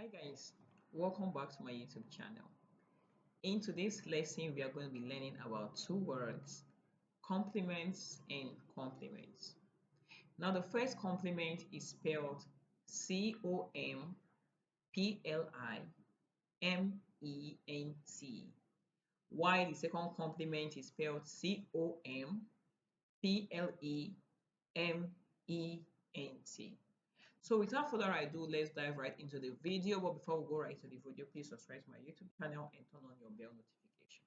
Hi guys, welcome back to my YouTube channel. In today's lesson, we are going to be learning about two words, compliments and compliments. Now the first compliment is spelled C-O-M-P-L-I-M-E-N-T, while the second compliment is spelled C-O-M-P-L-E-M-E-N-T. So without further ado, let's dive right into the video. But before we go right to the video, please subscribe to my YouTube channel and turn on your bell notification.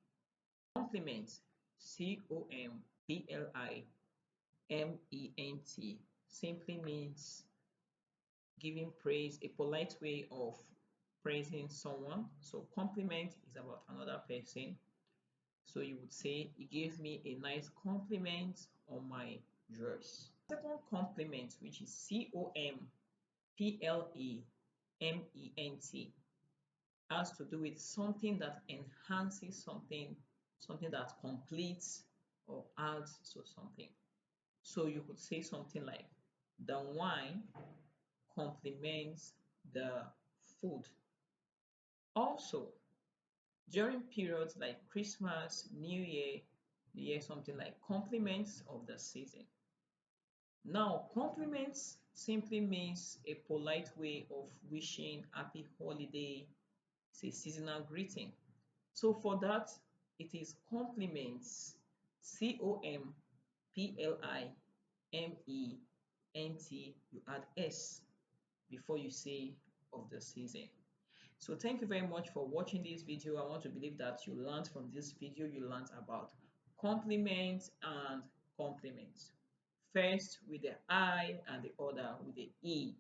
Compliments, C-O-M-P-L-I-M-E-N-T, simply means giving praise, a polite way of praising someone. So compliment is about another person. So you would say, he gave me a nice compliment on my dress. Second compliment, which is C-O-M-P-L-E-M-E-N-T, has to do with something that enhances something, something that completes or adds to something. So you could say something like, the wine complements the food. Also, during periods like Christmas, New Year, you hear something like compliments of the season. Now, compliments simply means a polite way of wishing happy holiday. It's a seasonal greeting. So for that, it is compliments, C-O-M-P-L-I-M-E-N-T, you add S before you say of the season. So thank you very much for watching this video. I want to believe that you learned from this video, you learned about compliments and compliments. First with the I and the other with the E.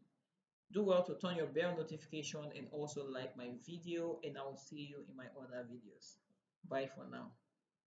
Do well to turn your bell notification and also like my video, and I will see you in my other videos. Bye for now.